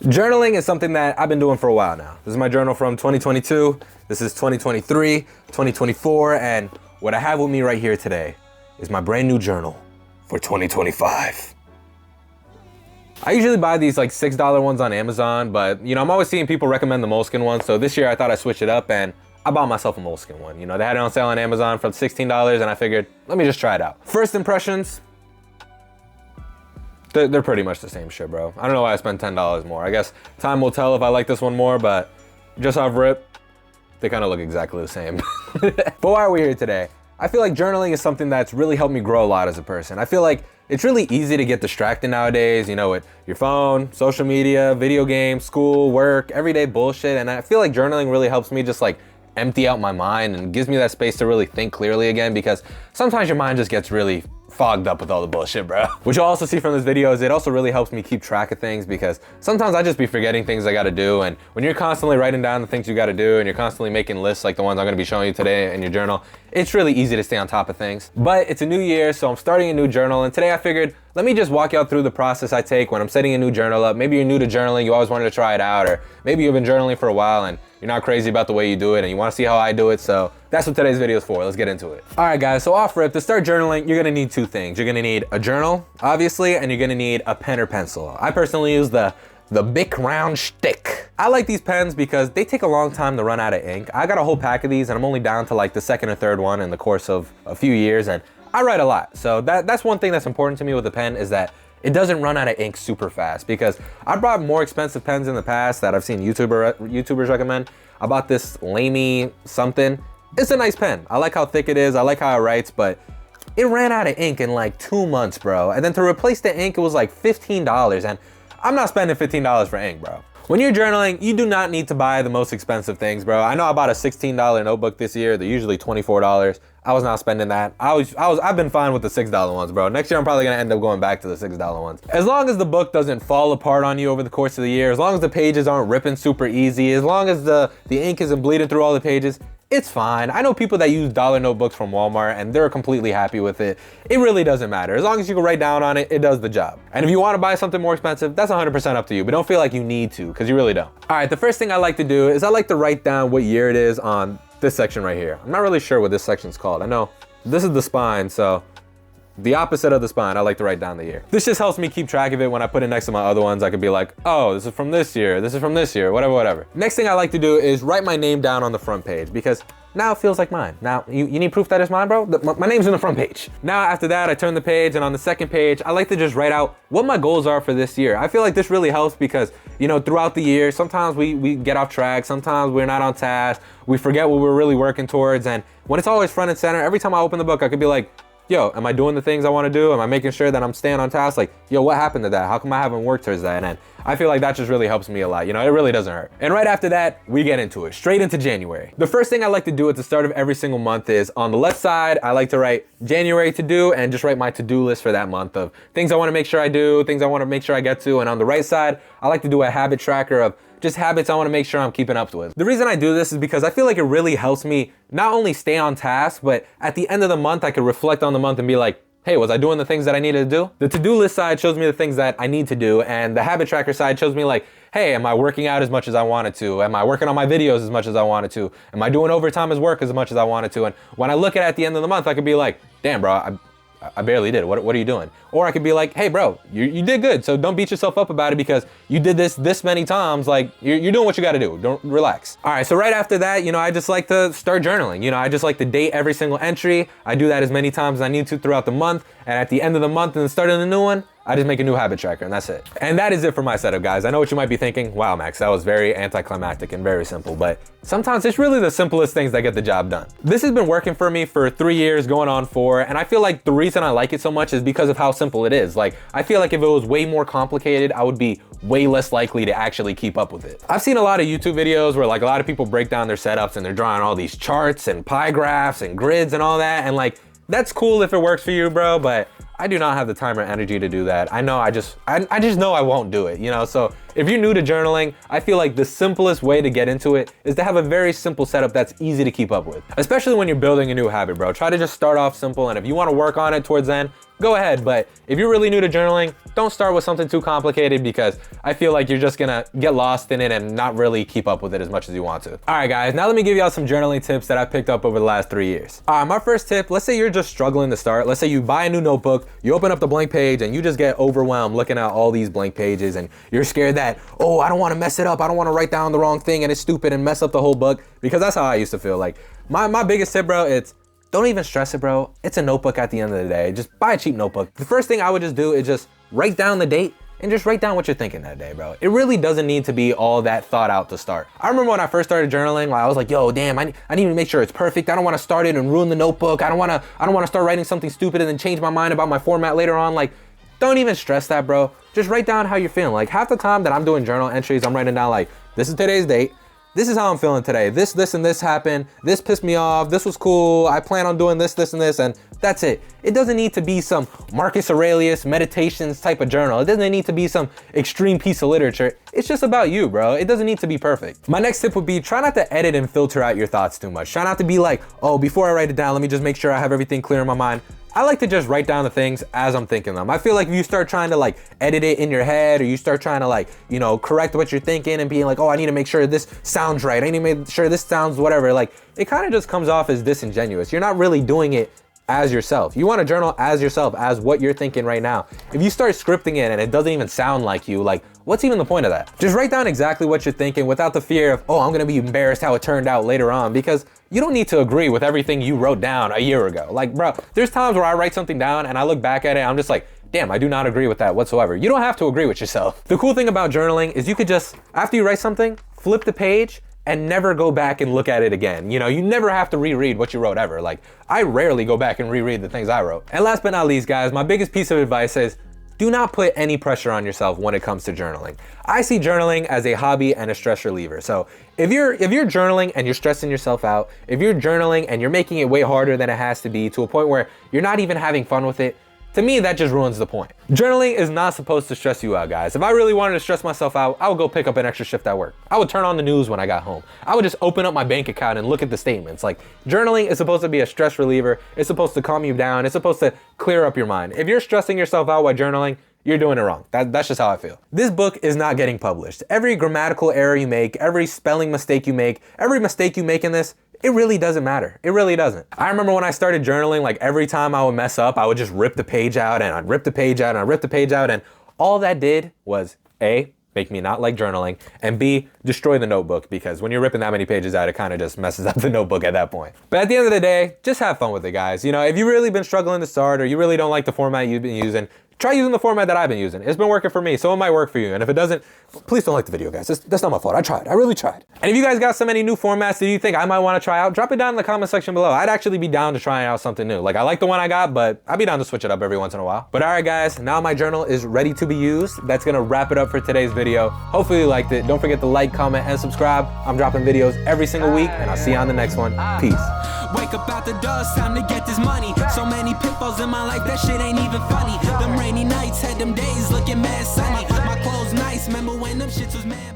Journaling is something that I've been doing for a while now. This is my journal from 2022. This is 2023, 2024, and what I have with me right here today is my brand new journal for 2025. I usually buy these like $6 ones on Amazon, but I'm always seeing people recommend the Moleskine ones. So this year I thought I'd switch it up and I bought myself a Moleskine one. They had it on sale on Amazon for $16 and I figured, let me just try it out. First impressions, they're pretty much the same shit, bro. I don't know why I spent $10 more. I guess time will tell if I like this one more, but just off rip, they kind of look exactly the same. But why are we here today? I feel like journaling is something that's really helped me grow a lot as a person. I feel like it's really easy to get distracted nowadays, with your phone, social media, video games, school, work, everyday bullshit. And I feel like journaling really helps me just like empty out my mind and gives me that space to really think clearly again, because sometimes your mind just gets really fogged up with all the bullshit, bro. What you'll also see from this video is it also really helps me keep track of things, because sometimes I just be forgetting things I gotta do. And when you're constantly writing down the things you gotta do and you're constantly making lists like the ones I'm gonna be showing you today in your journal, it's really easy to stay on top of things. But it's a new year, so I'm starting a new journal, and today I figured, let me just walk y'all through the process I take when I'm setting a new journal up. Maybe you're new to journaling, you always wanted to try it out, or maybe you've been journaling for a while and you're not crazy about the way you do it and you want to see how I do it. So that's what today's video is for. Let's get into it. All right, guys, so off rip, to start journaling, you're gonna need two things. You're gonna need a journal, obviously, and you're gonna need a pen or pencil. I personally use the Bic round stick. I like these pens because they take a long time to run out of ink. I got a whole pack of these and I'm only down to like the second or third one in the course of a few years, and I write a lot. So that's one thing that's important to me with a pen, is that it doesn't run out of ink super fast, because I bought more expensive pens in the past that I've seen YouTubers recommend. I bought this Lamy something. It's a nice pen. I like how thick it is. I like how it writes, but it ran out of ink in like 2 months, bro. And then to replace the ink, it was like $15, and I'm not spending $15 for ink, bro. When you're journaling, you do not need to buy the most expensive things, bro. I know I bought a $16 notebook this year. They're usually $24. I was not spending that. I've been fine with the $6 ones, bro. Next year, I'm probably gonna end up going back to the $6 ones. As long as the book doesn't fall apart on you over the course of the year, as long as the pages aren't ripping super easy, as long as the ink isn't bleeding through all the pages, it's fine. I know people that use dollar notebooks from Walmart and they're completely happy with it. It really doesn't matter. As long as you can write down on it, it does the job. And if you want to buy something more expensive, that's 100% up to you, but don't feel like you need to, because you really don't. All right, the first thing I like to do is I like to write down what year it is on this section right here. I'm not really sure what this section's called. I know this is the spine, so the opposite of the spine, I like to write down the year. This just helps me keep track of it. When I put it next to my other ones, I could be like, oh, this is from this year, this is from this year, whatever. Next thing I like to do is write my name down on the front page, because now it feels like mine. Now, you need proof that it's mine, bro? My name's in the front page. Now, after that, I turn the page, and on the second page, I like to just write out what my goals are for this year. I feel like this really helps because, throughout the year, sometimes we get off track, sometimes we're not on task, we forget what we're really working towards, and when it's always front and center, every time I open the book, I could be like, yo, am I doing the things I want to do? Am I making sure that I'm staying on task? Like, yo, what happened to that? How come I haven't worked towards that? And I feel like that just really helps me a lot. It really doesn't hurt. And right after that, we get into it, straight into January. The first thing I like to do at the start of every single month is on the left side, I like to write January to do and just write my to-do list for that month of things I want to make sure I do, things I want to make sure I get to. And on the right side, I like to do a habit tracker of just habits I want to make sure I'm keeping up with. The reason I do this is because I feel like it really helps me not only stay on task, but at the end of the month, I can reflect on the month and be like, hey, was I doing the things that I needed to do? The to-do list side shows me the things that I need to do, and the habit tracker side shows me like, hey, am I working out as much as I wanted to? Am I working on my videos as much as I wanted to? Am I doing overtime as work as much as I wanted to? And when I look at it at the end of the month, I could be like, damn, bro, I barely did. What are you doing? Or I could be like, hey, bro, you did good. So don't beat yourself up about it because you did this many times. Like, you're doing what you got to do. Don't relax. All right. So right after that, I just like to start journaling. I just like to date every single entry. I do that as many times as I need to throughout the month. And at the end of the month and the start of the new one, I just make a new habit tracker, and that's it. And that is it for my setup, guys. I know what you might be thinking. Wow, Max, that was very anticlimactic and very simple, but sometimes it's really the simplest things that get the job done. This has been working for me for 3 years, going on 4, and I feel like the reason I like it so much is because of how simple it is. Like, I feel like if it was way more complicated, I would be way less likely to actually keep up with it. I've seen a lot of YouTube videos where like a lot of people break down their setups and they're drawing all these charts and pie graphs and grids and all that, and like, that's cool if it works for you, bro, but I do not have the time or energy to do that. I know I just know I won't do it, So if you're new to journaling, I feel like the simplest way to get into it is to have a very simple setup that's easy to keep up with. Especially when you're building a new habit, bro. Try to just start off simple, and if you want to work on it towards then, go ahead. But if you're really new to journaling, don't start with something too complicated because I feel like you're just gonna get lost in it and not really keep up with it as much as you want to. All right, guys, now let me give y'all some journaling tips that I picked up over the last 3 years. All right, my first tip, let's say you're just struggling to start. Let's say you buy a new notebook, you open up the blank page and you just get overwhelmed looking at all these blank pages and you're scared that, oh, I don't wanna mess it up. I don't wanna write down the wrong thing and it's stupid and mess up the whole book, because that's how I used to feel. Like my biggest tip, bro, it's don't even stress it, bro. It's a notebook at the end of the day. Just buy a cheap notebook. The first thing I would just do is just write down the date and just write down what you're thinking that day, bro. It really doesn't need to be all that thought out to start. I remember when I first started journaling, I was like, yo, damn, I need to make sure it's perfect. I don't wanna start it and ruin the notebook. I don't wanna start writing something stupid and then change my mind about my format later on. Like, don't even stress that, bro. Just write down how you're feeling. Like half the time that I'm doing journal entries, I'm writing down like, this is today's date. This is how I'm feeling today. This, and this happened. This pissed me off. This was cool. I plan on doing this, and this, and that's it. It doesn't need to be some Marcus Aurelius meditations type of journal. It doesn't need to be some extreme piece of literature. It's just about you, bro. It doesn't need to be perfect. My next tip would be try not to edit and filter out your thoughts too much. Try not to be like, oh, before I write it down, let me just make sure I have everything clear in my mind. I like to just write down the things as I'm thinking them. I feel like if you start trying to like edit it in your head, or you start trying to like, you know, correct what you're thinking and being like, oh, I need to make sure this sounds right. I need to make sure this sounds whatever. Like it kind of just comes off as disingenuous. You're not really doing it as yourself. You want to journal as yourself, as what you're thinking right now. If you start scripting it and it doesn't even sound like you, like what's even the point of that? Just write down exactly what you're thinking without the fear of, oh, I'm gonna be embarrassed how it turned out later on, because you don't need to agree with everything you wrote down a year ago. Like, bro, there's times where I write something down and I look back at it and I'm just like, damn, I do not agree with that whatsoever. You don't have to agree with yourself. The cool thing about journaling is you could just, after you write something, flip the page and never go back and look at it again. You know, you never have to reread what you wrote ever. Like, I rarely go back and reread the things I wrote. And last but not least, guys, my biggest piece of advice is do not put any pressure on yourself when it comes to journaling. I see journaling as a hobby and a stress reliever. So if you're journaling and you're stressing yourself out, if you're journaling and you're making it way harder than it has to be to a point where you're not even having fun with it, to me, that just ruins the point. Journaling is not supposed to stress you out, guys. If I really wanted to stress myself out, I would go pick up an extra shift at work. I would turn on the news when I got home. I would just open up my bank account and look at the statements. Like, journaling is supposed to be a stress reliever. It's supposed to calm you down. It's supposed to clear up your mind. If you're stressing yourself out while journaling, you're doing it wrong. That's just how I feel. This book is not getting published. Every grammatical error you make, every spelling mistake you make, every mistake you make in this, it really doesn't matter. It really doesn't. I remember when I started journaling, like every time I would mess up, I would just rip the page out and I'd rip the page out and I'd rip the page out, and all that did was A, make me not like journaling, and B, destroy the notebook, because when you're ripping that many pages out, it kind of just messes up the notebook at that point. But at the end of the day, just have fun with it, guys. You know, if you've really been struggling to start or you really don't like the format you've been using, try using the format that I've been using. It's been working for me, so it might work for you. And if it doesn't, please don't like the video, guys. That's not my fault. I tried. I really tried. And if you guys got so many new formats that you think I might want to try out, drop it down in the comment section below. I'd actually be down to trying out something new. Like, I like the one I got, but I'd be down to switch it up every once in a while. But all right, guys, now my journal is ready to be used. That's gonna wrap it up for today's video. Hopefully you liked it. Don't forget to like, comment, and subscribe. I'm dropping videos every single week, and I'll see you on the next one. Peace. Wake up out the dust, time to get this money. So many pitfalls in my life, that shit ain't even funny. Them rainy nights had them days looking mad sunny. My clothes nice, remember when them shits was mad.